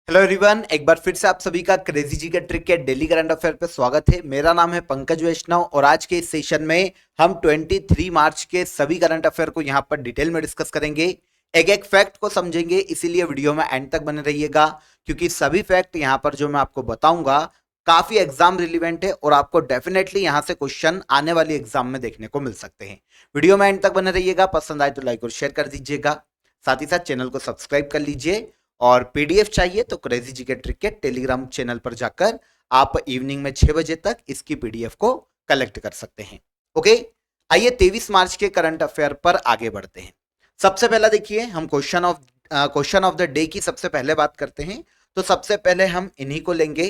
Hello everyone, एक बार फिर से आप सभी का क्रेजी जी के ट्रिक के डेली करंट अफेयर पे स्वागत है। मेरा नाम है पंकज वैष्णव और आज के इस सेशन में हम 23 मार्च के सभी करंट अफेयर को यहाँ पर डिटेल में डिस्कस करेंगे। एक एक फैक्ट को समझेंगे, इसीलिए वीडियो में एंड तक बने रहिएगा क्योंकि सभी फैक्ट यहाँ पर जो मैं आपको बताऊंगा काफी एग्जाम रिलीवेंट है और आपको डेफिनेटली यहाँ से क्वेश्चन आने वाली एग्जाम में देखने को मिल सकते हैं। वीडियो में एंड तक बने रहिएगा, पसंद आए तो लाइक और शेयर कर दीजिएगा, साथ ही साथ चैनल को सब्सक्राइब कर लीजिए और पीडीएफ चाहिए तो क्रेजी जी के ट्रिक के टेलीग्राम चैनल पर जाकर आप इवनिंग में 6 बजे तक इसकी पीडीएफ को कलेक्ट कर सकते हैं। ओके, आइए 23 मार्च के करंट अफेयर पर आगे बढ़ते हैं। सबसे पहला देखिए, हम क्वेश्चन ऑफ द डे की सबसे पहले बात करते हैं। तो सबसे पहले हम इन्हीं को लेंगे।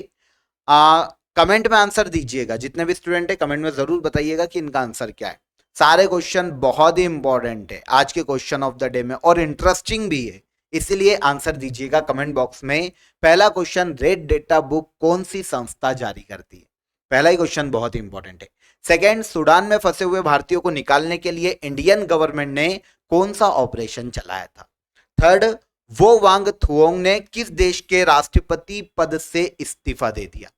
कमेंट में आंसर दीजिएगा, जितने भी स्टूडेंट है कमेंट में जरूर बताइएगा कि इनका आंसर क्या है। सारे क्वेश्चन बहुत ही इंपॉर्टेंट है आज के क्वेश्चन ऑफ द डे में और इंटरेस्टिंग भी है, इसलिए आंसर दीजिएगा कमेंट बॉक्स में। पहला क्वेश्चन, रेड डेटा बुक कौन सी संस्था जारी करती है? पहला ही क्वेश्चन बहुत ही इंपॉर्टेंट है। सेकंड, सूडान में फंसे हुए भारतीयों को निकालने के लिए इंडियन गवर्नमेंट ने कौन सा ऑपरेशन चलाया था? थर्ड, वो वांग थुओंग ने किस देश के राष्ट्रपति पद से इस्तीफा दे दिया?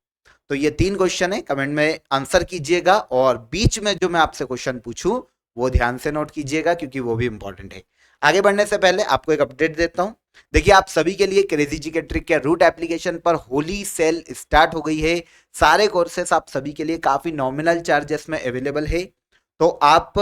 तो ये 3 क्वेश्चन है, कमेंट में आंसर कीजिएगा और बीच में जो मैं आपसे क्वेश्चन पूछूं वो ध्यान से नोट कीजिएगा क्योंकि वो भी इंपॉर्टेंट है। आगे बढ़ने से पहले आपको एक अपडेट देता हूं। देखिए, आप सभी के लिए क्रेजी जी के ट्रिक के रूट एप्लीकेशन पर होली सेल स्टार्ट हो गई है। सारे कोर्सेस आप सभी के लिए काफी नॉमिनल चार्जेस में अवेलेबल है, तो आप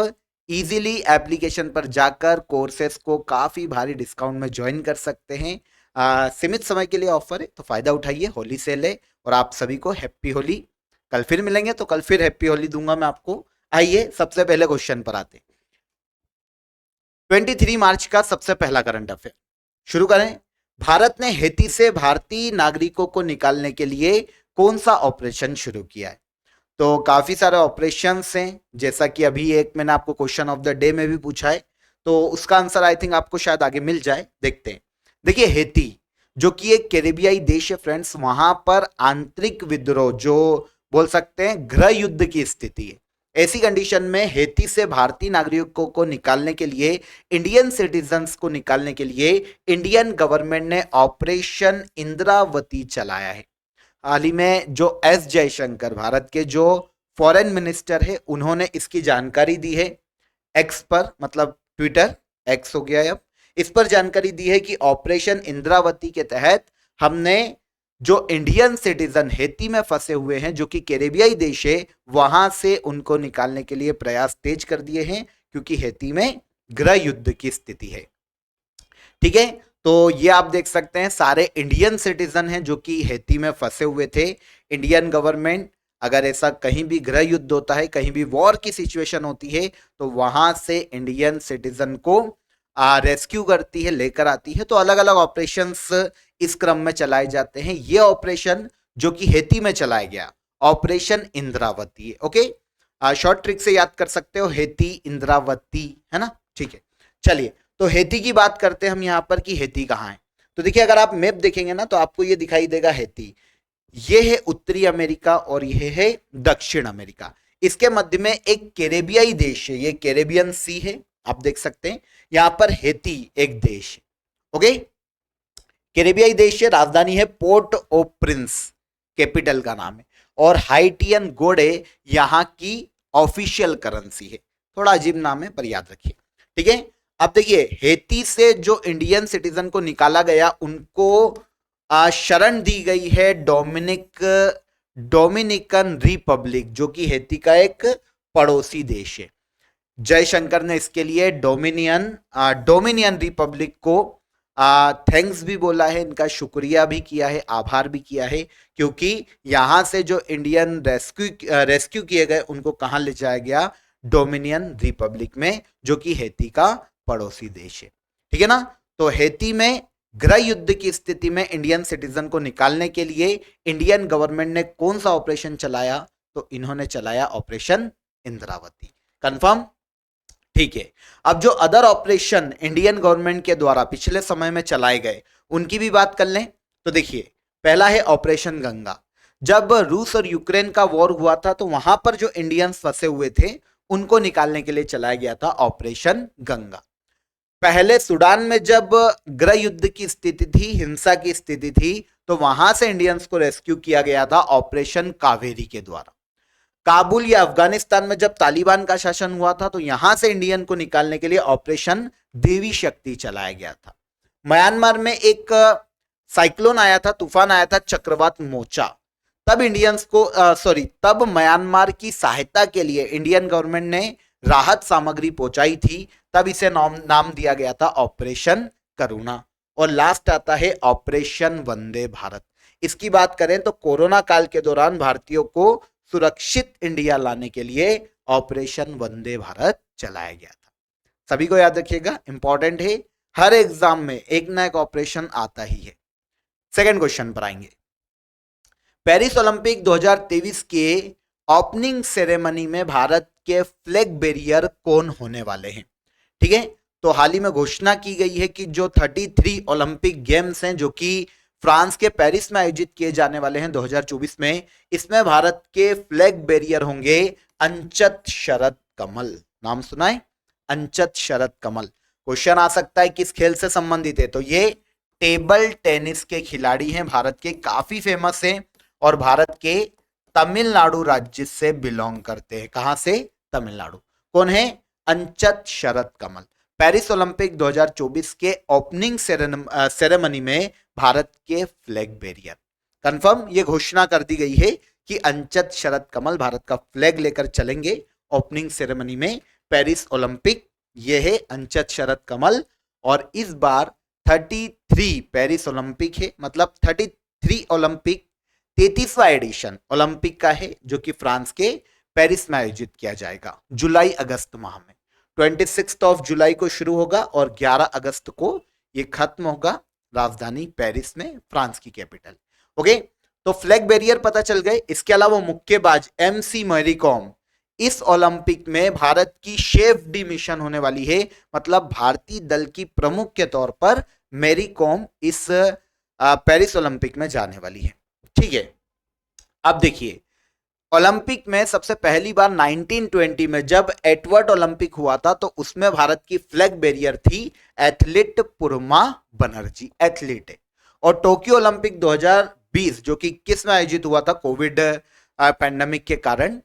इजीली एप्लीकेशन पर जाकर कोर्सेस को काफी भारी डिस्काउंट में ज्वाइन कर सकते हैं। सीमित समय के लिए ऑफर है, तो फायदा उठाइए, होली सेल है। और आप सभी को हैप्पी होली। कल फिर मिलेंगे तो कल फिर हैप्पी होली दूंगा मैं आपको। आइए सबसे पहले क्वेश्चन पर आते हैं। 23 मार्च का सबसे पहला करंट अफेयर शुरू करें। भारत ने हैती से भारतीय नागरिकों को निकालने के लिए कौन सा ऑपरेशन शुरू किया है? तो काफी सारे ऑपरेशंस हैं, जैसा कि अभी एक मैंने आपको क्वेश्चन ऑफ द डे में भी पूछा है, तो उसका आंसर आई थिंक आपको शायद आगे मिल जाए। देखते हैं। देखिए, हैती जो कि एक कैरेबियाई देश है फ्रेंड्स, वहां पर आंतरिक विद्रोह, जो बोल सकते हैं गृह युद्ध की स्थिति है। ऐसी कंडीशन में हैती से भारतीय नागरिकों को निकालने के लिए, इंडियन सिटीजन्स को निकालने के लिए इंडियन गवर्नमेंट ने ऑपरेशन इंद्रावती चलाया है। हाल ही में जो एस जयशंकर, भारत के जो फॉरेन मिनिस्टर है, उन्होंने इसकी जानकारी दी है एक्स पर, मतलब ट्विटर, एक्स हो गया अब। इस पर जानकारी दी है कि ऑपरेशन इंद्रावती के तहत हमने जो इंडियन सिटीजन हैती में फंसे हुए हैं, जो कि कैरेबियाई देश है, वहां से उनको निकालने के लिए प्रयास तेज कर दिए हैं क्योंकि हैती में गृह युद्ध की स्थिति है। ठीक है, तो ये आप देख सकते हैं सारे इंडियन सिटीजन हैं जो कि हैती में फंसे हुए थे। इंडियन गवर्नमेंट अगर ऐसा कहीं भी गृह युद्ध होता है, कहीं भी वॉर की सिचुएशन होती है, तो वहां से इंडियन सिटीजन को रेस्क्यू करती है, लेकर आती है। तो अलग अलग ऑपरेशंस इस क्रम में चलाए जाते हैं। ये ऑपरेशन जो कि हैती में चलाया गया, ऑपरेशन इंद्रावती है। ओके, शॉर्ट ट्रिक से याद कर सकते हो, हैती इंद्रावती, है ना? ठीक है, चलिए तो हैती की बात करते हैं हम यहाँ पर कि हैती कहाँ है। तो देखिए, अगर आप मैप देखेंगे ना तो आपको ये दिखाई देगा हैती, ये है उत्तरी अमेरिका और ये है दक्षिण अमेरिका। इसके मध्य में एक कैरेबियाई देश है, ये कैरेबियन सी है, आप देख सकते हैं। यहां पर हैती एक देश है। ओके, कैरेबियाई देश है, राजधानी है पोर्ट ओ प्रिंस, कैपिटल का नाम है, और हाइटियन गोडे यहां की ऑफिशियल करेंसी है। थोड़ा अजीब नाम है पर याद रखिए। ठीक है, अब देखिए, हैती से जो इंडियन सिटीजन को निकाला गया, उनको शरण दी गई है डोमिनिकन रिपब्लिक, जो कि हैती का एक पड़ोसी देश है। जयशंकर ने इसके लिए डोमिनियन रिपब्लिक को थैंक्स भी बोला है, इनका शुक्रिया भी किया है, आभार भी किया है, क्योंकि यहां से जो इंडियन रेस्क्यू किए गए उनको कहां ले जाया गया? डोमिनियन रिपब्लिक में, जो कि हैती का पड़ोसी देश है। ठीक है ना? तो हैती में गृह युद्ध की स्थिति में इंडियन सिटीजन को निकालने के लिए इंडियन गवर्नमेंट ने कौन सा ऑपरेशन चलाया? तो इन्होंने चलाया ऑपरेशन इंद्रावती। कंफर्म? ठीक है, अब जो अदर ऑपरेशन इंडियन गवर्नमेंट के द्वारा पिछले समय में चलाए गए, उनकी भी बात कर लें। तो देखिए, पहला है ऑपरेशन गंगा। जब रूस और यूक्रेन का वॉर हुआ था, तो वहां पर जो इंडियंस फंसे हुए थे, उनको निकालने के लिए चलाया गया था ऑपरेशन गंगा। पहले सूडान में जब गृह युद्ध की स्थिति थी, हिंसा की स्थिति थी, तो वहां से इंडियंस को रेस्क्यू किया गया था ऑपरेशन कावेरी के द्वारा। काबुल या अफगानिस्तान में जब तालिबान का शासन हुआ था तो यहां से इंडियन को निकालने के लिए ऑपरेशन देवी शक्ति चलाया गया था। म्यांमार में एक साइक्लोन आया था, तूफान आया था चक्रवात मोचा, तब इंडियंस को तब म्यांमार की सहायता के लिए इंडियन गवर्नमेंट ने राहत सामग्री पहुंचाई थी, तब इसे नाम दिया गया था ऑपरेशन करुणा। और लास्ट आता है ऑपरेशन वंदे भारत। इसकी बात करें तो कोरोना काल के दौरान भारतीयों को सुरक्षित इंडिया लाने के लिए ऑपरेशन वंदे भारत चलाया गया था। सभी को याद रखिएगा, इंपॉर्टेंट है, हर एग्जाम में एक ना एक ऑपरेशन आता ही है। सेकंड क्वेश्चन पर आएंगे। पेरिस ओलंपिक 2023 के ओपनिंग सेरेमनी में भारत के फ्लैग बेरियर कौन होने वाले हैं? ठीक है, तो हाल ही में घोषणा की गई है कि जो 33 ओलंपिक गेम्स हैं जो कि फ्रांस के पेरिस में आयोजित किए जाने वाले हैं 2024 में, इसमें भारत के फ्लैग बेरियर होंगे अंचत शरद कमल। नाम सुना है? अंचत शरद कमल। क्वेश्चन आ सकता है किस खेल से संबंधित है, तो ये टेबल टेनिस के खिलाड़ी हैं, भारत के, काफी फेमस हैं और भारत के तमिलनाडु राज्य से बिलोंग करते हैं। कहां से? तमिलनाडु। कौन है? अंचत शरद कमल। पेरिस ओलंपिक 2024 के ओपनिंग सेरेमनी में भारत के फ्लैग बेरियर। कंफर्म, ये घोषणा कर दी गई है कि अंचत शरद कमल भारत का फ्लैग लेकर चलेंगे ओपनिंग सेरेमनी में पेरिस ओलंपिक। ये है अंचत शरद कमल। और इस बार 33 पेरिस ओलंपिक है, मतलब 33 ओलंपिक, 33वां एडिशन ओलंपिक का है जो कि फ्रांस के पेरिस में आयोजित किया जाएगा जुलाई अगस्त माह में। 26 जुलाई को शुरू होगा और 11 अगस्त को ये खत्म होगा राजधानी पेरिस में, फ्रांस की कैपिटल। ओके, तो फ्लैग बैरियर पता चल गए। इसके अलावा मुक्केबाज एमसी मैरी कॉम इस ओलंपिक में भारत की शेफ डी मिशन होने वाली है, मतलब भारतीय दल की प्रमुख के तौर पर मैरी कॉम इस पेरिस ओलंपिक में जाने वाली है। ठीक है, अब देखिए ओलंपिक में सबसे पहली बार 1920 में जब एडवर्ड ओलंपिक हुआ था तो उसमें भारत की फ्लैग बैरियर थी एथलीट पुरमा बनर्जी, एथलीट है। और टोक्यो ओलंपिक 2020 जो कि किस में आयोजित हुआ था, कोविड पैंडेमिक के कारण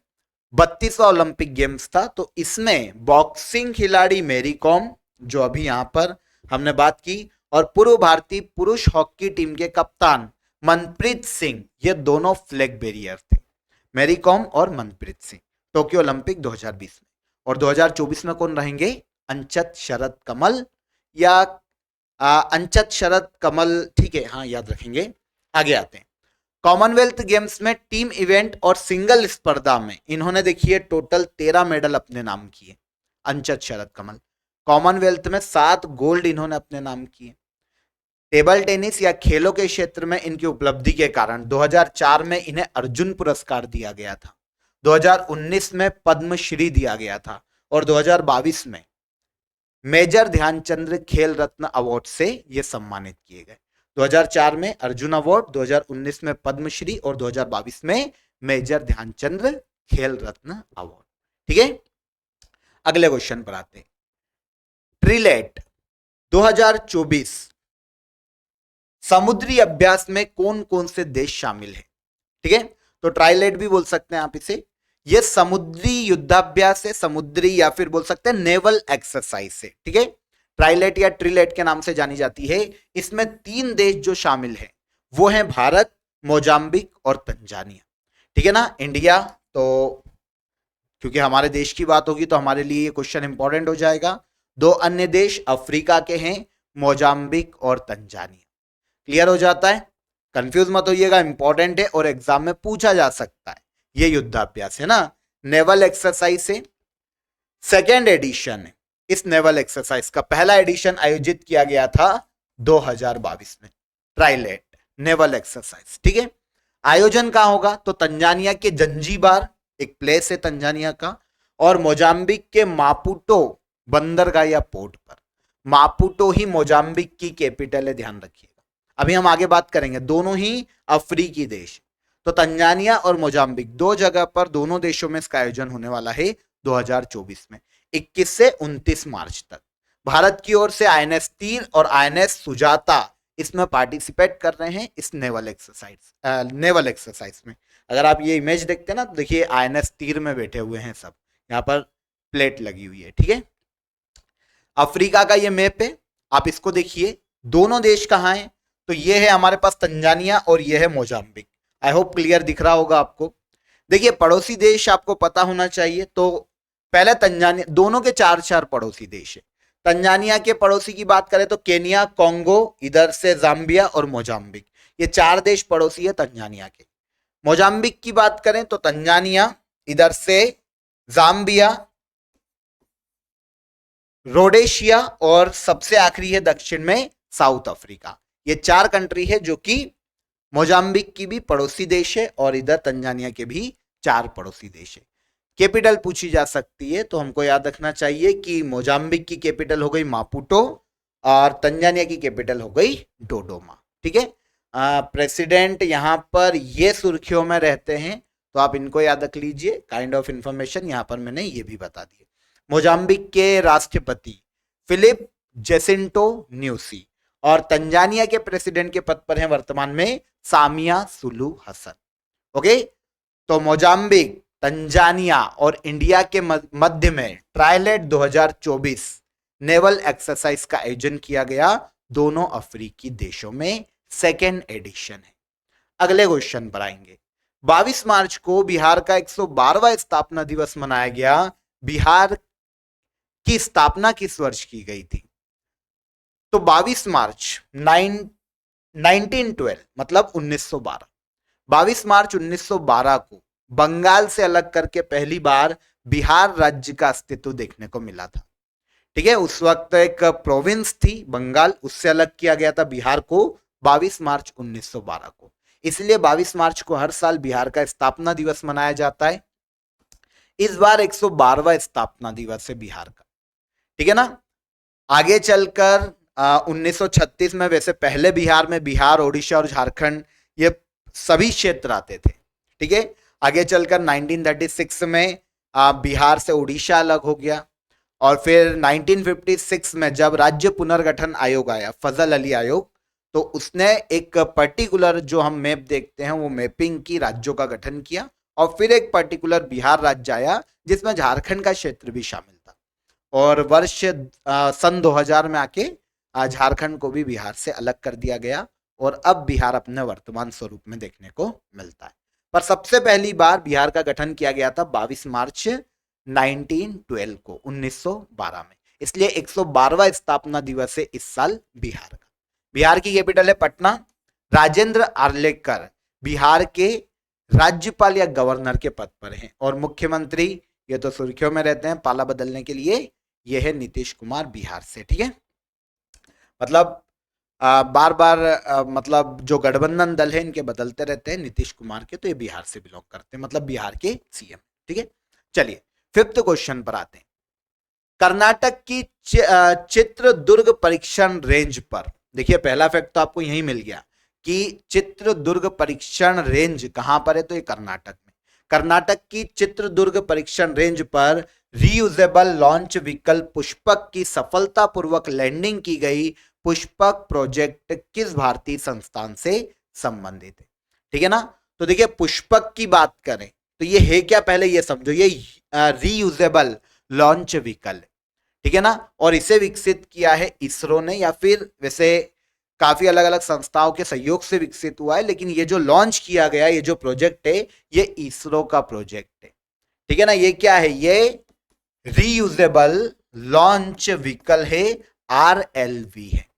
32वां ओलंपिक गेम्स था, तो इसमें बॉक्सिंग खिलाड़ी मैरी कॉम जो अभी यहां पर हमने बात की और पूर्व भारतीय पुरुष हॉकी टीम के कप्तान मनप्रीत सिंह, ये दोनों फ्लैग बैरियर थे, मैरी कॉम और मनप्रीत सिंह, टोक्यो ओलंपिक 2020 में। और 2024 में कौन रहेंगे? अंचत शरद कमल या अंचत शरद कमल। ठीक है, हाँ याद रखेंगे। आगे आते हैं। कॉमनवेल्थ गेम्स में टीम इवेंट और सिंगल स्पर्धा में इन्होंने देखिए टोटल 13 मेडल अपने नाम किए, अंचत शरद कमल। कॉमनवेल्थ में 7 गोल्ड इन्होंने अपने नाम किए। टेबल टेनिस या खेलों के क्षेत्र में इनकी उपलब्धि के कारण 2004 में इन्हें अर्जुन पुरस्कार दिया गया था, 2019 में पद्मश्री दिया गया था और 2022 में मेजर ध्यानचंद खेल रत्न अवार्ड से ये सम्मानित किए गए। 2004 में अर्जुन अवार्ड, 2019 में पद्मश्री और 2022 में मेजर ध्यानचंद खेल रत्न अवार्ड। ठीक है, अगले क्वेश्चन पर आते हैं। ट्रिलेट 2024 समुद्री अभ्यास में कौन कौन से देश शामिल है? ठीक है, तो ट्राइलेट भी बोल सकते हैं आप इसे। ये समुद्री युद्धाभ्यास है, समुद्री या फिर बोल सकते हैं नेवल एक्सरसाइज है। ठीक है, ट्राइलेट या ट्रिलेट के नाम से जानी जाती है। इसमें 3 देश जो शामिल है वो है भारत, मोजाम्बिक और तंजानिया। ठीक है ना, इंडिया तो क्योंकि हमारे देश की बात होगी तो हमारे लिए ये क्वेश्चन इंपॉर्टेंट हो जाएगा। 2 अन्य देश अफ्रीका के हैं, मोजाम्बिक और तंजानिया। क्लियर हो जाता है, कंफ्यूज मत होइएगा, इंपॉर्टेंट है और एग्जाम में पूछा जा सकता है। ये युद्धाभ्यास है ना, नेवल एक्सरसाइज से सेकेंड एडिशन है। इस नेवल एक्सरसाइज का पहला एडिशन आयोजित किया गया था 2022 में, ट्राइलेट नेवल एक्सरसाइज। ठीक है, आयोजन कहां होगा? तो तंजानिया के जंजीबार एक प्लेस है तंजानिया का, और मोजाम्बिक के मापुटो बंदरगाह या पोर्ट पर। मापुटो ही मोजाम्बिक की कैपिटल है, ध्यान रखिएगा। अभी हम आगे बात करेंगे, दोनों ही अफ्रीकी देश, तो तंजानिया और मोजाम्बिक 2 जगह पर, दोनों देशों में इसका आयोजन होने वाला है 2024 में 21 से 29 मार्च तक। भारत की ओर से आईएनएस तीर और आईएनएस सुजाता इसमें पार्टिसिपेट कर रहे हैं इस नेवल एक्सरसाइज में। अगर आप ये इमेज देखते हैं ना, तो देखिए आईएनएस तीर में बैठे हुए हैं सब, यहाँ पर प्लेट लगी हुई है, ठीक है। अफ्रीका का ये मैप है, आप इसको देखिए, दोनों देश कहाँ हैं, तो ये है हमारे पास तंजानिया और ये है मोजाम्बिक। आई होप क्लियर दिख रहा होगा आपको। देखिए पड़ोसी देश आपको पता होना चाहिए, तो पहले तंजानिया, दोनों के 4 पड़ोसी देश है। तंजानिया के पड़ोसी की बात करें तो केनिया, कोंगो, इधर से जाम्बिया और मोजाम्बिक, ये 4 देश पड़ोसी है तंजानिया के। मोजाम्बिक की बात करें तो तंजानिया, इधर से जाम्बिया, रोडेशिया और सबसे आखिरी है दक्षिण में साउथ अफ्रीका। ये 4 कंट्री है जो कि मोजाम्बिक की भी पड़ोसी देश है और इधर तंजानिया के भी 4 पड़ोसी देश है। कैपिटल पूछी जा सकती है तो हमको याद रखना चाहिए कि मोजाम्बिक की कैपिटल हो गई मापुटो और तंजानिया की कैपिटल हो गई डोडोमा, ठीक है। प्रेसिडेंट यहाँ पर ये सुर्खियों में रहते हैं, तो आप इनको याद रख लीजिए। काइंड ऑफ इंफॉर्मेशन यहाँ पर मैंने ये भी बता दी। मोजाम्बिक के राष्ट्रपति फिलिप जेसिंटो न्यूसी और तंजानिया के प्रेसिडेंट के पद पर हैं वर्तमान में सामिया सुलू हसन। ओके, तो मोजाम्बिक, तंजानिया और इंडिया के मध्य में ट्राइलेट 2024 नेवल एक्सरसाइज का आयोजन किया गया, दोनों अफ्रीकी देशों में 2nd एडिशन है। अगले क्वेश्चन पर आएंगे। 22 मार्च को बिहार का 112वां स्थापना दिवस मनाया गया। बिहार की स्थापना किस वर्ष की गई थी? तो 22 मार्च 1912 मतलब 1912। 22 मार्च 1912 को बंगाल से अलग करके पहली बार बिहार राज्य का अस्तित्व देखने को मिला था, ठीक है। उस वक्त एक प्रोविंस थी बंगाल, उससे अलग किया गया था बिहार को 22 मार्च 1912 को। इसलिए 22 मार्च को हर साल बिहार का स्थापना दिवस मनाया जाता है। इस बार 112वां स्थापना दिवस है बिहार का, ठीक है ना। आगे चलकर 1936 में, वैसे पहले बिहार में बिहार, ओडिशा और झारखंड ये सभी क्षेत्र आते थे, ठीक है। आगे चलकर 1936 में बिहार से उड़ीसा अलग हो गया और फिर 1956 में जब राज्य पुनर्गठन आयोग आया, फजल अली आयोग, तो उसने एक पर्टिकुलर जो हम मैप देखते हैं वो मैपिंग की, राज्यों का गठन किया और फिर एक पर्टिकुलर बिहार राज्य आया जिसमें झारखंड का क्षेत्र भी शामिल था और वर्ष सन 2000 में आके झारखंड को भी बिहार से अलग कर दिया गया और अब बिहार अपने वर्तमान स्वरूप में देखने को मिलता है। पर सबसे पहली बार बिहार का गठन किया गया था 22 मार्च 1912 को, 1912 में। इसलिए 112वां स्थापना दिवस है इस साल बिहार का। बिहार की कैपिटल है पटना। राजेंद्र आर्लेकर बिहार के राज्यपाल या गवर्नर के पद पर हैं और मुख्यमंत्री, ये तो सुर्खियों में रहते हैं पाला बदलने के लिए, ये है नीतीश कुमार बिहार से, ठीक है। मतलब बार बार मतलब जो गठबंधन दल है इनके बदलते रहते हैं, नीतीश कुमार के तो ये बिहार से बिलोंग करते हैं, मतलब बिहार के सीएम, ठीक है। चलिए 5th क्वेश्चन पर आते हैं। कर्नाटक की चित्रदुर्ग परीक्षण रेंज पर, देखिए पहला फैक्ट तो आपको यही मिल गया कि चित्रदुर्ग परीक्षण रेंज कहां पर है, तो ये कर्नाटक में। कर्नाटक की चित्रदुर्ग परीक्षण रेंज पर रीयूजेबल लॉन्च व्हीकल पुष्पक की सफलतापूर्वक लैंडिंग की गई। पुष्पक प्रोजेक्ट किस भारतीय संस्थान से संबंधित है, ठीक है ना। तो देखिए पुष्पक की बात करें तो ये है क्या, पहले ये समझो, ये रीयूजेबल लॉन्च व्हीकल, ठीक है ना, और इसे विकसित किया है इसरो ने, या फिर वैसे काफी अलग अलग संस्थाओं के सहयोग से विकसित हुआ है, लेकिन ये जो लॉन्च किया गया, ये जो प्रोजेक्ट है, ये इसरो का प्रोजेक्ट है, ठीक है ना। ये क्या है, ये रीयूजेबल लॉन्च व्हीकल है, RLV है।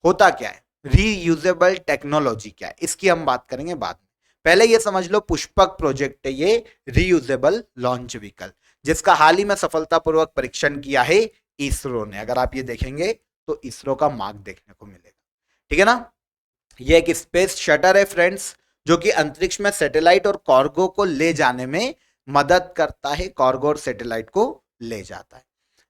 होता क्या है, रीयूजेबल टेक्नोलॉजी क्या है, इसकी हम बात करेंगे बाद में। पहले ये समझ लो पुष्पक प्रोजेक्ट है ये रीयूजेबल लॉन्च व्हीकल, जिसका हाल ही में सफलतापूर्वक परीक्षण किया है इसरो ने। अगर आप ये देखेंगे तो इसरो का मार्क देखने को मिलेगा, ठीक है ना। ये एक स्पेस शटर है फ्रेंड्स, जो कि अंतरिक्ष में सैटेलाइट और कार्गो को ले जाने में मदद करता है, कार्गो और सैटेलाइट को ले जाता है।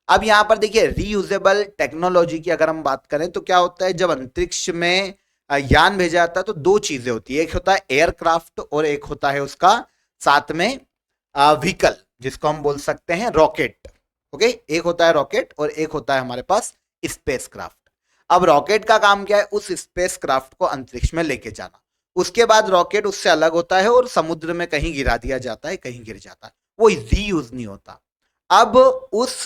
अब यहां पर देखिए रीयूजेबल टेक्नोलॉजी की अगर हम बात करें तो क्या होता है, जब अंतरिक्ष में यान भेजा जाता है तो 2 चीजें होती है, एक होता है एयरक्राफ्ट और एक होता है उसका साथ में व्हीकल, जिसको हम बोल सकते हैं रॉकेट। ओके, एक होता है रॉकेट और एक होता है हमारे पास स्पेसक्राफ्ट। अब रॉकेट का काम क्या है, उस स्पेस क्राफ्ट को अंतरिक्ष में लेके जाना। उसके बाद रॉकेट उससे अलग होता है और समुद्र में कहीं गिरा दिया जाता है, कहीं गिर जाता है, वो रीयूज नहीं होता। अब उस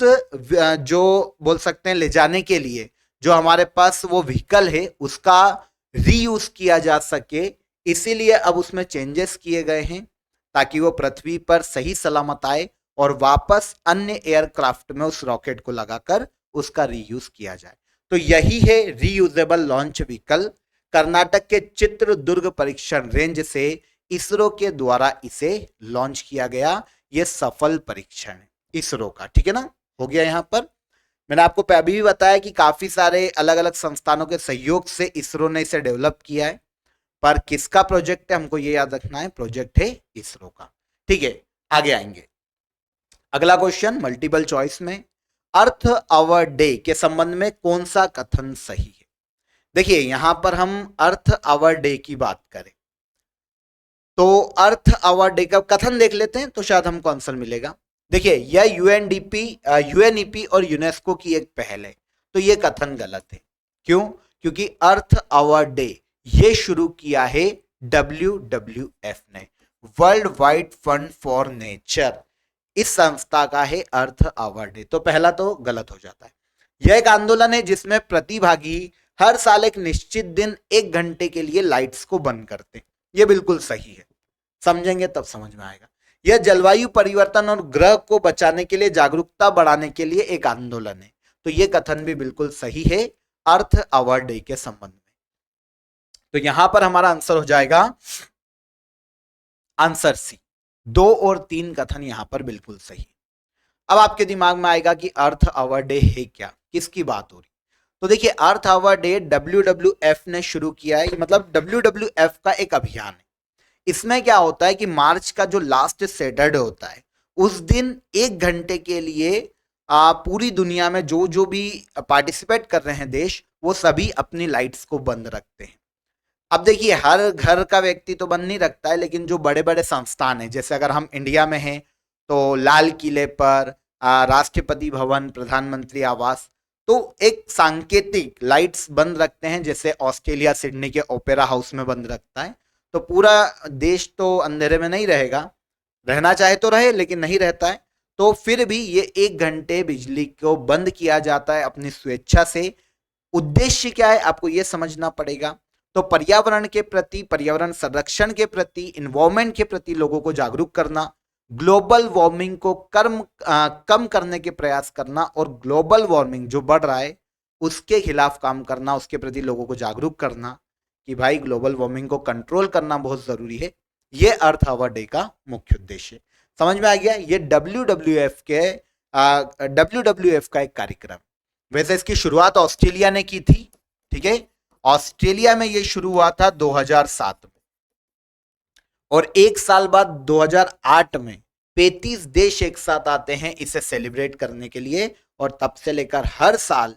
जो बोल सकते हैं ले जाने के लिए जो हमारे पास वो व्हीकल है उसका रीयूज किया जा सके, इसीलिए अब उसमें चेंजेस किए गए हैं ताकि वो पृथ्वी पर सही सलामत आए और वापस अन्य एयरक्राफ्ट में उस रॉकेट को लगाकर उसका रीयूज किया जाए। तो यही है रीयूजेबल लॉन्च व्हीकल। कर्नाटक के चित्रदुर्ग परीक्षण रेंज से इसरो के द्वारा इसे लॉन्च किया गया। यह सफल परीक्षण है इसरो का, ठीक है ना, हो गया। यहां पर मैंने आपको अभी भी बताया कि काफी सारे अलग अलग संस्थानों के सहयोग से इसरो ने इसे डेवलप किया है, पर किसका प्रोजेक्ट है हमको ये याद रखना है, प्रोजेक्ट है इसरो का। ठीक है, आगे आएंगे। अगला क्वेश्चन मल्टीपल चॉइस में, अर्थ आवर डे के संबंध में कौन सा कथन सही है। देखिए यहां पर हम अर्थ आवर डे की बात करें तो अर्थ आवर डे का कथन देख लेते हैं तो शायद हमको आंसर मिलेगा। देखिए यह यूएनईपी और यूनेस्को की एक पहल है, तो यह कथन गलत है। क्यों? क्योंकि अर्थ आवर डे ये शुरू किया है WWF ने, world wide fund for nature, इस संस्था का है अर्थ आवर डे। तो पहला तो गलत हो जाता है। यह एक आंदोलन है जिसमें प्रतिभागी हर साल एक निश्चित दिन 1 घंटे के लिए लाइट्स को बंद करते हैं। यह बिल्कुल सही है, समझेंगे तब समझ में आएगा। यह जलवायु परिवर्तन और ग्रह को बचाने के लिए जागरूकता बढ़ाने के लिए एक आंदोलन है, तो यह कथन भी बिल्कुल सही है अर्थ आवर डे के संबंध में। तो यहां पर हमारा आंसर हो जाएगा आंसर सी, 2 और 3 कथन यहां पर बिल्कुल सही। अब आपके दिमाग में आएगा कि अर्थ आवर डे है क्या, किसकी बात हो रही। तो देखिए अर्थ आवर डे WWF ने शुरू किया है, मतलब WWF का एक अभियान है। इसमें क्या होता है कि मार्च का जो लास्ट सैटरडे होता है उस दिन 1 घंटे के लिए पूरी दुनिया में जो जो भी पार्टिसिपेट कर रहे हैं देश, वो सभी अपनी लाइट्स को बंद रखते हैं। अब देखिए हर घर का व्यक्ति तो बंद नहीं रखता है, लेकिन जो बड़े बड़े संस्थान हैं, जैसे अगर हम इंडिया में हैं तो लाल किले पर, राष्ट्रपति भवन, प्रधानमंत्री आवास, तो एक सांकेतिक लाइट्स बंद रखते हैं। जैसे ऑस्ट्रेलिया सिडनी के ओपेरा हाउस में बंद रखता है। तो पूरा देश तो अंधेरे में नहीं रहेगा, रहना चाहे तो रहे लेकिन नहीं रहता है, तो फिर भी ये 1 घंटे बिजली को बंद किया जाता है अपनी स्वेच्छा से। उद्देश्य क्या है आपको ये समझना पड़ेगा। तो पर्यावरण के प्रति, पर्यावरण संरक्षण के प्रति, इन्वायरमेंट के प्रति लोगों को जागरूक करना, ग्लोबल वार्मिंग को कम करने के प्रयास करना और ग्लोबल वार्मिंग जो बढ़ रहा है उसके खिलाफ काम करना, उसके प्रति लोगों को जागरूक करना कि भाई ग्लोबल वार्मिंग को कंट्रोल करना बहुत जरूरी है। ये अर्थ आवर डे का मुख्य उद्देश्य। समझ में आ गया? ये WWF का एक कार्यक्रम। वैसे इसकी शुरुआत ऑस्ट्रेलिया ने की थी, ठीक है, ऑस्ट्रेलिया में ये शुरू हुआ था 2007 में, और 1 साल बाद 2008 में 35 देश एक साथ आते हैं इसे सेलिब्रेट करने के लिए, और तब से लेकर हर साल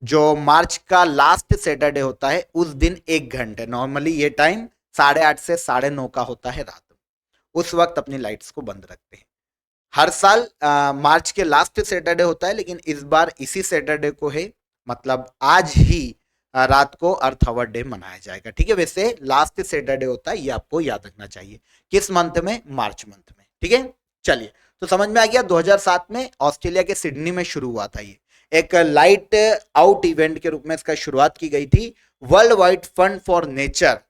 जो मार्च का लास्ट सैटरडे होता है उस दिन 1 घंटे, नॉर्मली ये टाइम 8:30 से 9:30 का होता है रात में, उस वक्त अपनी लाइट्स को बंद रखते हैं। हर साल मार्च के लास्ट सैटरडे होता है, लेकिन इस बार इसी सैटरडे को है, मतलब आज ही रात को अर्थ आवर डे मनाया जाएगा। ठीक है, वैसे लास्ट सैटरडे होता है, ये आपको याद रखना चाहिए। किस मंथ में? मार्च मंथ में। ठीक है, चलिए तो समझ में आ गया। 2007 में ऑस्ट्रेलिया के सिडनी में शुरू हुआ था। ये एक लाइट आउट इवेंट के रूप में इसका शुरुआत की गई थी। World wide fund for nature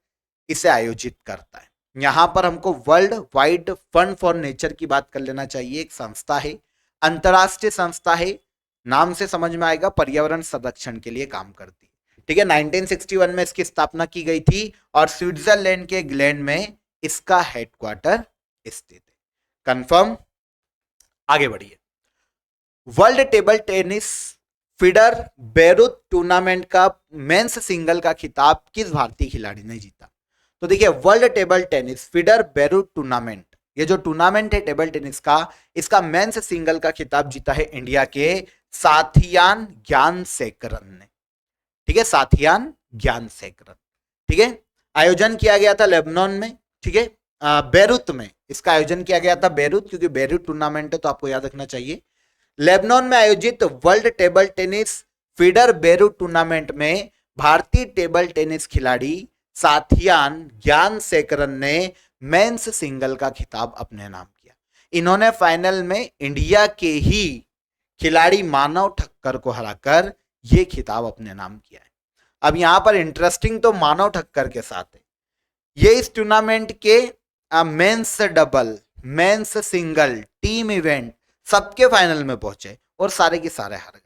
इसे आयोजित करता है। यहां पर हमको world wide fund for nature की बात कर लेना चाहिए। एक संस्था है, अंतरराष्ट्रीय संस्था है, नाम से समझ में आएगा, पर्यावरण संरक्षण के लिए काम करती है। ठीक है, 1961 में इसकी स्थापना की गई थी और स्विट्जरलैंड के ग्लैंड में इसका हेडक्वार्टर स्थित है। कंफर्म? आगे बढ़िए। World table tennis feeder Beirut tournament का मेंस सिंगल का खिताब किस भारतीय खिलाड़ी ने जीता? तो देखिए world table tennis feeder Beirut tournament, ये जो टूर्नामेंट है टेबल टेनिस का, इसका मेंस सिंगल का खिताब जीता है इंडिया के साथियान ज्ञानसेकरन ने। ठीक है, साथियान ज्ञानसेकरन। ठीक है, आयोजन किया गया था लेबनान में। ठीक है, बेरूत में इसका आयोजन किया गया था, बेरूत, क्योंकि बेरूत टूर्नामेंट है तो आपको याद रखना चाहिए। लेबनान में आयोजित world table tennis feeder Beirut tournament में भारतीय टेबल टेनिस खिलाड़ी साथियान ज्ञानशेखरन ने मेंस सिंगल का खिताब अपने नाम किया। इन्होंने फाइनल में इंडिया के ही खिलाड़ी मानव ठक्कर को हराकर यह खिताब अपने नाम किया है। अब यहां पर इंटरेस्टिंग तो मानव ठक्कर के साथ है, ये इस टूर्नामेंट के men's double, men's single, team event सबके फाइनल में पहुंचे और सारे के सारे हार गए।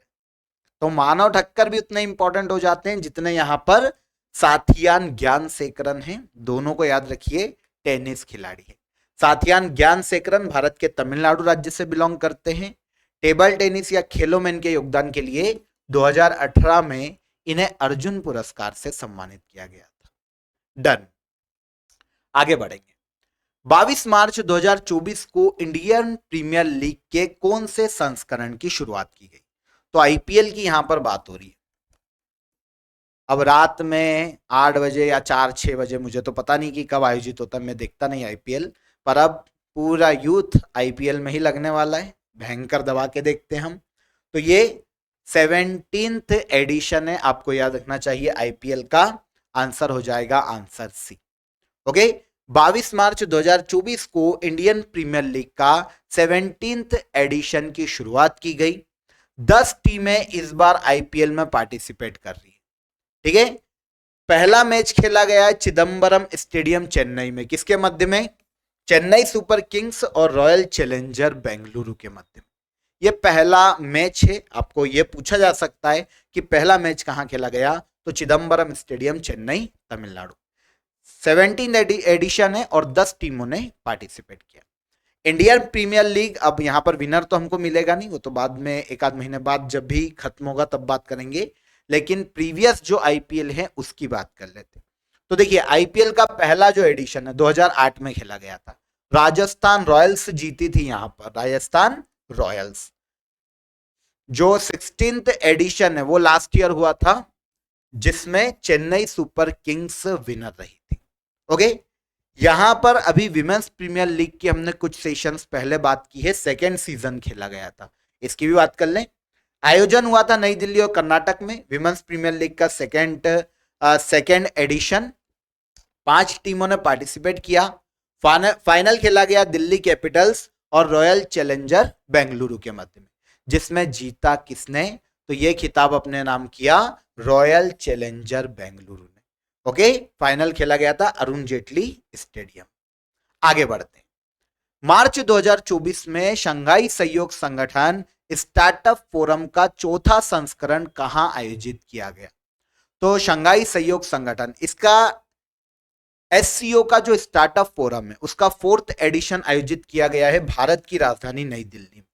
तो मानव ठक्कर भी उतने इंपॉर्टेंट हो जाते हैं जितने यहां पर साथियान ज्ञानशेखरन हैं। दोनों को याद रखिए, टेनिस खिलाड़ी है। साथियान ज्ञानशेखरन भारत के तमिलनाडु राज्य से बिलोंग करते हैं। टेबल टेनिस या खेलों में इनके योगदान के लिए 2018 में इन्हें अर्जुन पुरस्कार से सम्मानित किया गया था। डन, आगे बढ़ेंगे। 22 मार्च 2024 को इंडियन प्रीमियर लीग के कौन से संस्करण की शुरुआत की गई? तो आईपीएल की यहां पर बात हो रही है। अब रात में 8 बजे या 4-6 बजे, मुझे तो पता नहीं कि कब आयोजित होता है, मैं देखता नहीं आईपीएल, पर अब पूरा यूथ आईपीएल में ही लगने वाला है, भयंकर दबा के देखते हैं हम। तो ये 17th एडिशन है, आपको याद रखना चाहिए आईपीएल का। आंसर हो जाएगा आंसर सी। ओके, 22 मार्च 2024 को इंडियन प्रीमियर लीग का 17th एडिशन की शुरुआत की गई। 10 टीमें इस बार आईपीएल में पार्टिसिपेट कर रही है। ठीक है, पहला मैच खेला गया है चिदम्बरम स्टेडियम चेन्नई में। किसके मध्य में? चेन्नई सुपर किंग्स और रॉयल चैलेंजर बेंगलुरु के मध्य में। यह पहला मैच है। आपको यह पूछा जा सकता है कि पहला मैच कहां खेला गया, तो चिदम्बरम स्टेडियम चेन्नई तमिलनाडु। 17 एडिशन है और 10 टीमों ने पार्टिसिपेट किया। इंडियन प्रीमियर लीग, अब यहां पर विनर तो हमको मिलेगा नहीं, वो तो बाद में एक आध महीने बाद जब भी खत्म होगा तब बात करेंगे, लेकिन प्रीवियस जो आईपीएल है उसकी बात कर लेते। तो देखिए, आईपीएल का पहला जो एडिशन है 2008 में खेला गया था। राजस्थान रॉयल्स जीती थी यहां पर, राजस्थान रॉयल्स। जो 16th एडिशन है वो लास्ट ईयर हुआ था, जिसमें चेन्नई सुपर किंग्स विनर रही थी। ओके, यहां पर अभी विमेंस प्रीमियर लीग की हमने कुछ सेशंस पहले बात की है, सेकेंड सीजन खेला गया था, इसकी भी बात कर लें। आयोजन हुआ था नई दिल्ली और कर्नाटक में, विमेंस प्रीमियर लीग का सेकेंड एडिशन। 5 टीमों ने पार्टिसिपेट किया। फाइनल खेला गया दिल्ली कैपिटल्स और रॉयल चैलेंजर बेंगलुरु के मध्य में, जिसमें जीता किसने? तो यह खिताब अपने नाम किया रॉयल चैलेंजर बेंगलुरु ने। ओके, फाइनल खेला गया था अरुण जेटली स्टेडियम। आगे बढ़ते हैं। मार्च 2024 में शंघाई सहयोग संगठन स्टार्टअप फोरम का चौथा संस्करण कहां आयोजित किया गया? तो शंघाई सहयोग संगठन, इसका एससीओ का जो स्टार्टअप फोरम है उसका 4th एडिशन आयोजित किया गया है भारत की राजधानी नई दिल्ली में।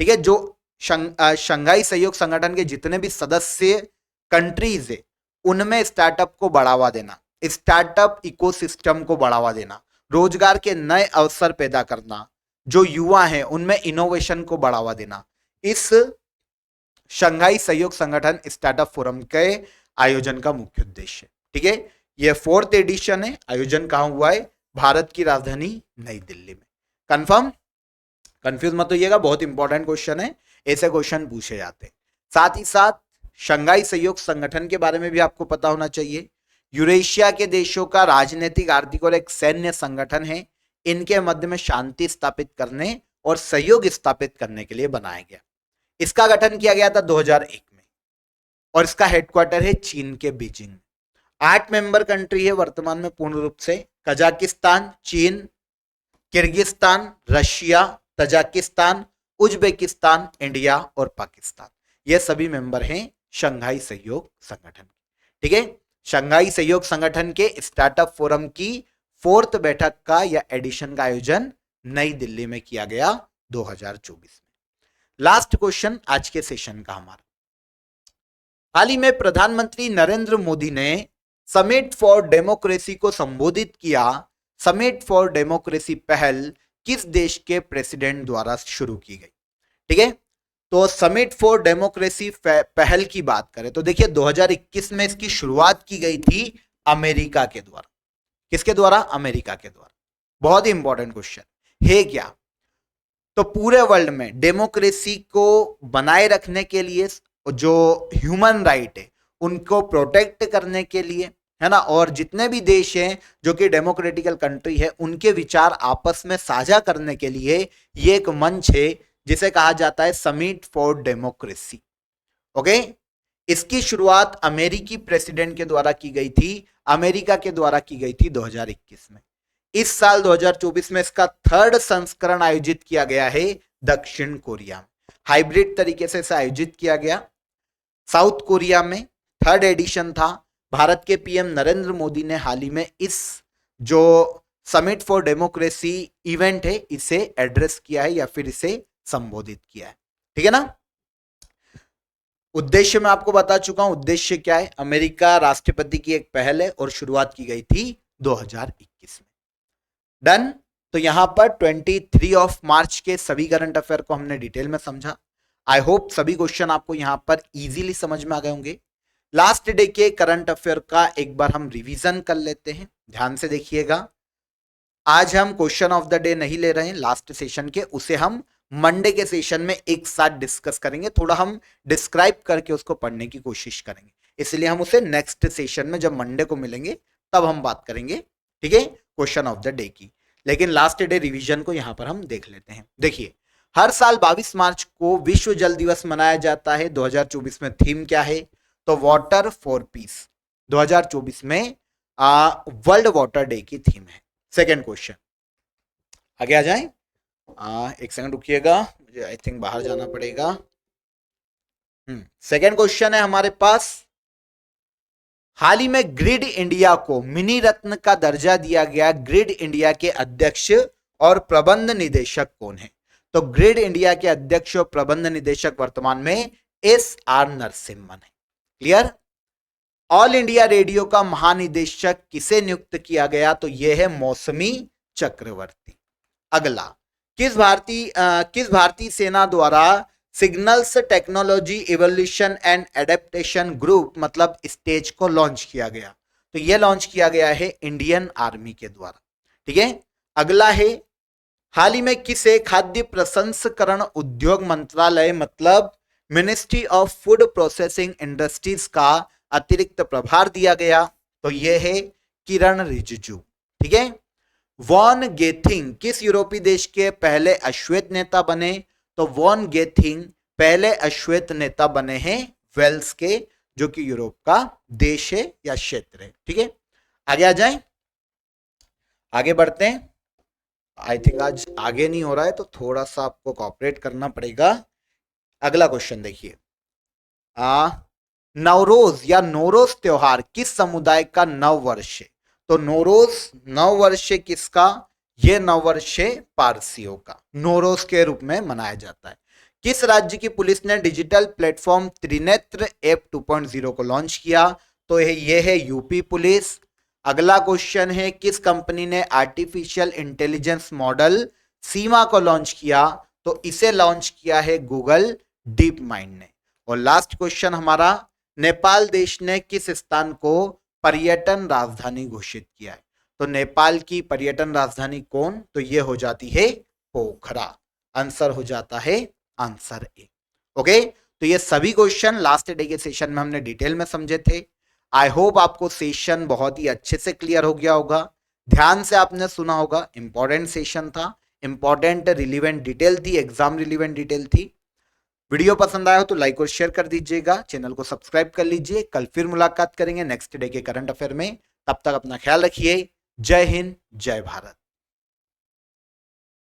ठीक है, जो शंघाई सहयोग संगठन के जितने भी सदस्य कंट्रीज है उनमें स्टार्टअप को बढ़ावा देना, स्टार्टअप इकोसिस्टम को बढ़ावा देना, रोजगार के नए अवसर पैदा करना, जो युवा हैं उनमें इनोवेशन को बढ़ावा देना, इस शंघाई सहयोग संगठन स्टार्टअप फोरम के आयोजन का मुख्य उद्देश्य है। ठीक है, यह 4th एडिशन है। आयोजन कहां हुआ है? भारत की राजधानी नई दिल्ली में। कंफर्म? कंफ्यूज मत होइएगा, बहुत इंपॉर्टेंट क्वेश्चन है, ऐसे क्वेश्चन पूछे जाते हैं। साथ ही साथ शंघाई सहयोग संगठन के बारे में भी आपको पता होना चाहिए। यूरेशिया के देशों का राजनीतिक, आर्थिक और एक सैन्य संगठन है। इनके मध्य में शांति स्थापित करने और सहयोग स्थापित करने के लिए बनाया गया। इसका गठन किया गया था 2001 में और इसका हेडक्वार्टर है चीन के बीजिंग में। 8 मेंबर कंट्री है वर्तमान में पूर्ण रूप से, कजाकिस्तान, चीन, Kyrgyzstan, Russia, Tajikistan, Uzbekistan, India और पाकिस्तान। ये सभी मेंबर हैं शंघाई सहयोग संगठन। ठीक है, शंघाई सहयोग संगठन के स्टार्टअप फोरम की 4th बैठक का या एडिशन का आयोजन नई दिल्ली में किया गया 2024 में। लास्ट क्वेश्चन आज के सेशन का हमारा। हाल ही में प्रधानमंत्री नरेंद्र मोदी ने समिट फॉर डेमोक्रेसी को संबोधित किया। समिट फॉर डेमोक्रेसी पहल किस देश के प्रेसिडेंट द्वारा शुरू की गई? ठीक है, तो समिट फॉर डेमोक्रेसी पहल की बात करें तो देखिए 2021 में इसकी शुरुआत की गई थी अमेरिका के द्वारा। किसके द्वारा? अमेरिका के द्वारा। बहुत ही इंपॉर्टेंट क्वेश्चन है क्या? तो पूरे वर्ल्ड में डेमोक्रेसी को बनाए रखने के लिए जो ह्यूमन राइट है उनको प्रोटेक्ट करने के लिए, है ना, और जितने भी देश हैं जो कि डेमोक्रेटिकल कंट्री है उनके विचार आपस में साझा करने के लिए ये एक मंच है जिसे कहा जाता है समिट फॉर डेमोक्रेसी। ओके, इसकी शुरुआत अमेरिकी प्रेसिडेंट के द्वारा की गई थी, अमेरिका के द्वारा की गई थी 2021 में। इस साल 2024 में इसका 3rd संस्करण आयोजित किया गया है दक्षिण कोरिया में। हाइब्रिड तरीके से इसे आयोजित किया गया। साउथ कोरिया में 3rd एडिशन था। भारत के पीएम नरेंद्र मोदी ने हाल ही में इस जो समिट फॉर डेमोक्रेसी इवेंट है इसे एड्रेस किया है या फिर इसे संबोधित किया है। ठीक है ना। उद्देश्य मैं आपको बता चुका हूं। उद्देश्य क्या है? अमेरिका राष्ट्रपति की एक पहल है और शुरुआत की गई थी 2021 में। डन। तो यहां पर 23 ऑफ मार्च के सभी करंट अफेयर को हमने डिटेल में समझा। आई होप सभी क्वेश्चन आपको यहां पर इजीली समझ में आ गए होंगे। लास्ट डे के करंट अफेयर का एक बार हम रिवीजन कर लेते हैं, ध्यान से देखिएगा। आज हम क्वेश्चन ऑफ द डे नहीं ले रहे हैं लास्ट सेशन के, उसे हम मंडे के सेशन में एक साथ डिस्कस करेंगे। थोड़ा हम डिस्क्राइब करके उसको पढ़ने की कोशिश करेंगे, इसलिए हम उसे नेक्स्ट सेशन में जब मंडे को मिलेंगे तब हम बात करेंगे, ठीक है, क्वेश्चन ऑफ द डे की। लेकिन लास्ट डे रिवीजन को यहां पर हम देख लेते हैं। देखिए, हर साल 22 मार्च को विश्व जल दिवस मनाया जाता है। 2024 में थीम क्या है? तो वाटर फॉर पीस। 2024 में वर्ल्ड वाटर डे की थीम है। सेकेंड क्वेश्चन, आगे आ जाएं। एक सेकंड रुकिएगा, मुझे आई थिंक बाहर जाना पड़ेगा। सेकेंड क्वेश्चन है हमारे पास, हाल ही में ग्रिड इंडिया को मिनी रत्न का दर्जा दिया गया। ग्रिड इंडिया के अध्यक्ष और प्रबंध निदेशक कौन है? तो ग्रिड इंडिया के अध्यक्ष और प्रबंध निदेशक वर्तमान में SR नरसिम्हन है। क्लियर। ऑल इंडिया रेडियो का महानिदेशक किसे नियुक्त किया गया? तो यह है मौसमी चक्रवर्ती। अगला, किस भारतीय सेना द्वारा signals technology evolution and adaptation group मतलब स्टेज को लॉन्च किया गया? तो यह लॉन्च किया गया है इंडियन आर्मी के द्वारा। ठीक है। अगला है, हाल ही में किसे खाद्य प्रसंस्करण उद्योग मंत्रालय मतलब ministry of food processing industries का अतिरिक्त प्रभार दिया गया? तो यह है किरण रिजिजू। ठीक है। वॉन गेथिंग किस यूरोपीय देश के पहले अश्वेत नेता बने? तो वॉन गेथिंग पहले अश्वेत नेता बने हैं वेल्स के, जो कि यूरोप का देश है या क्षेत्र है। ठीक है, आगे आ जाएं, आगे बढ़ते हैं। आई थिंक आज आगे नहीं हो रहा है तो थोड़ा सा आपको कोऑपरेट करना पड़ेगा। अगला क्वेश्चन देखिए, नवरोज या नौरोज त्योहार किस समुदाय का नव वर्ष है? तो नौरोज नव वर्ष किसका? यह नव वर्ष पारसियों का नौरोज के रूप में मनाया जाता है। किस राज्य की पुलिस ने डिजिटल प्लेटफॉर्म त्रिनेत्र ऐप 2.0 को लॉन्च किया? तो यह है यूपी पुलिस। अगला क्वेश्चन है, किस कंपनी ने आर्टिफिशियल इंटेलिजेंस मॉडल सीमा को लॉन्च किया? तो इसे लॉन्च किया है गूगल डीप माइंड ने। और लास्ट क्वेश्चन हमारा, नेपाल देश ने किस स्थान को पर्यटन राजधानी घोषित किया है? तो नेपाल की पर्यटन राजधानी कौन? तो यह हो जाती है पोखरा। आंसर हो जाता है आंसर ए। ओके, तो ये सभी क्वेश्चन लास्ट डे के सेशन में हमने डिटेल में समझे थे। आई होप आपको सेशन बहुत ही अच्छे से क्लियर हो गया होगा। ध्यान से आपने सुना होगा, इंपॉर्टेंट सेशन था, इंपॉर्टेंट रिलीवेंट डिटेल थी, एग्जाम रिलीवेंट डिटेल थी। वीडियो पसंद आया हो तो लाइक और शेयर कर दीजिएगा, चैनल को सब्सक्राइब कर लीजिए। कल फिर मुलाकात करेंगे नेक्स्ट डे के करंट अफेयर में। तब तक अपना ख्याल रखिए। जय हिंद, जय भारत।